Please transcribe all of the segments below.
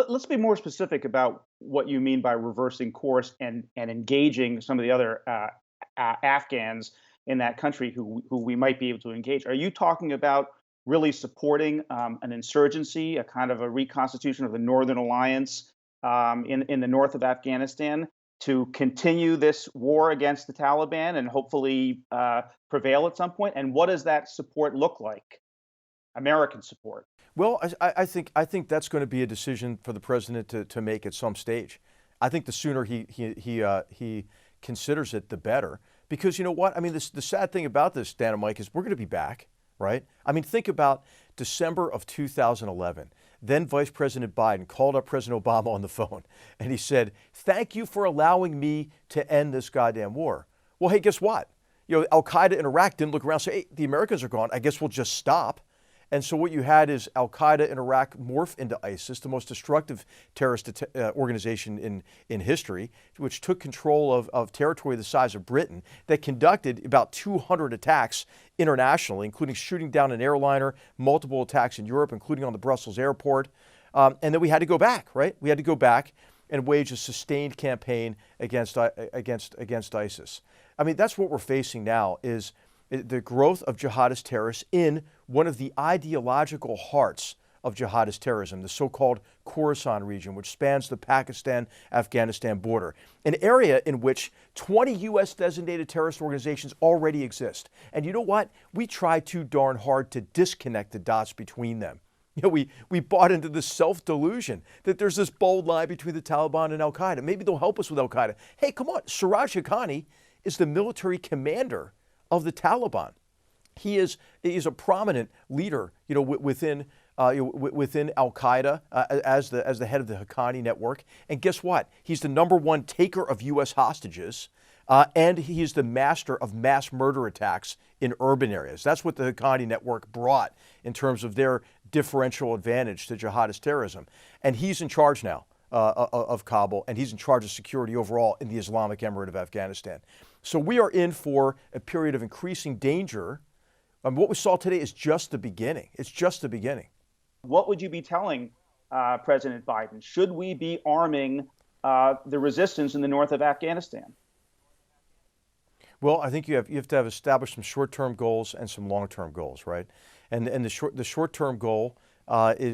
Let's be more specific about what you mean by reversing course and engaging some of the other Afghans in that country who we might be able to engage. Are you talking about really supporting an insurgency, a kind of a reconstitution of the Northern Alliance in the north of Afghanistan to continue this war against the Taliban and hopefully prevail at some point? And what does that support look like? American support. Well, I think that's going to be a decision for the president to make at some stage. I think the sooner he considers it, the better. Because you know what? I mean, the sad thing about this, Dan and Mike, is we're going to be back, right? I mean, think about December of 2011. Then Vice President Biden called up President Obama on the phone, and he said, "Thank you for allowing me to end this goddamn war." Well, hey, guess what? Al Qaeda in Iraq didn't look around and say, "Hey, the Americans are gone. I guess we'll just stop." And so what you had is Al Qaeda in Iraq morph into ISIS, the most destructive terrorist organization in history, which took control of territory the size of Britain, that conducted about 200 attacks internationally, including shooting down an airliner, multiple attacks in Europe, including on the Brussels airport. And then we had to go back, right? We had to go back and wage a sustained campaign against ISIS. I mean, that's what we're facing now is the growth of jihadist terrorists in one of the ideological hearts of jihadist terrorism, the so-called Khorasan region, which spans the Pakistan-Afghanistan border, an area in which 20 U.S. designated terrorist organizations already exist. And you know what? We try too darn hard to disconnect the dots between them. We bought into this self-delusion that there's this bold line between the Taliban and al-Qaeda. Maybe they'll help us with al-Qaeda. Hey, come on. Siraj Haqqani is the military commander of the Taliban. He is a prominent leader, within al-Qaeda as the head of the Haqqani network. And guess what? He's the #1 taker of U.S. hostages, and he is the master of mass murder attacks in urban areas. That's what the Haqqani network brought in terms of their differential advantage to jihadist terrorism. And he's in charge now of Kabul, and he's in charge of security overall in the Islamic Emirate of Afghanistan. So we are in for a period of increasing danger. What we saw today is just the beginning. It's just the beginning. What would you be telling President Biden? Should we be arming the resistance in the north of Afghanistan? Well, I think you have to have established some short-term goals and some long-term goals, right? And the short-term goal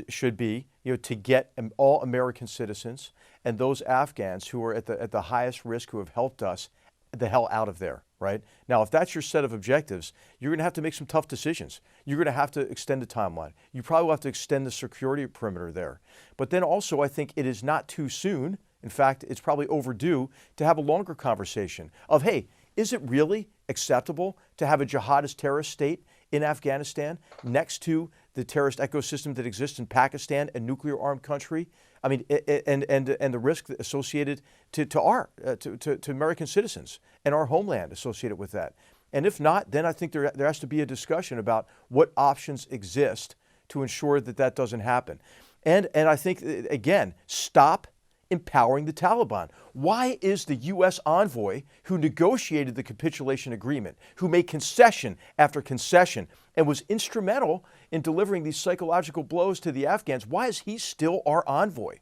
should be to get all American citizens and those Afghans who are at the highest risk, who have helped us, the hell out of there, right? Now, if that's your set of objectives, you're going to have to make some tough decisions. You're going to have to extend the timeline. You probably will have to extend the security perimeter there. But then also, I think it is not too soon. In fact, it's probably overdue to have a longer conversation of, hey, is it really acceptable to have a jihadist terrorist state in Afghanistan next to the terrorist ecosystem that exists in Pakistan, a nuclear-armed country? I mean, and the risk associated to American citizens and our homeland associated with that. And if not, then I think there has to be a discussion about what options exist to ensure that that doesn't happen. And I think, again, stop empowering the Taliban. Why is the U.S. envoy who negotiated the capitulation agreement, who made concession after concession, and was instrumental in delivering these psychological blows to the Afghans, why is he still our envoy?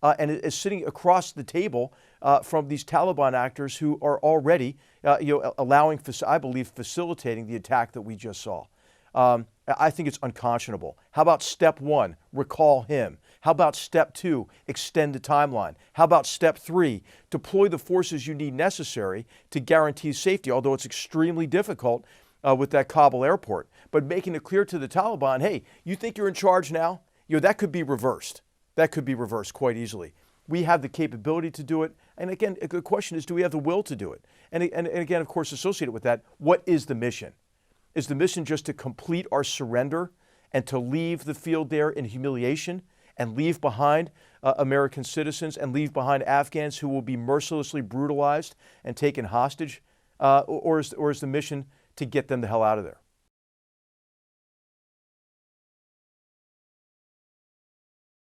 And is sitting across the table from these Taliban actors who are already, allowing, I believe, facilitating the attack that we just saw. I think it's unconscionable. How about step 1, recall him? How about step 2, extend the timeline? How about step 3, deploy the forces you need necessary to guarantee safety, although it's extremely difficult with that Kabul airport. But making it clear to the Taliban, hey, you think you're in charge now? That could be reversed. That could be reversed quite easily. We have the capability to do it. And again, the question is, do we have the will to do it? And again, of course, associated with that, what is the mission? Is the mission just to complete our surrender and to leave the field there in humiliation and leave behind American citizens and leave behind Afghans who will be mercilessly brutalized and taken hostage? Or is the mission to get them the hell out of there?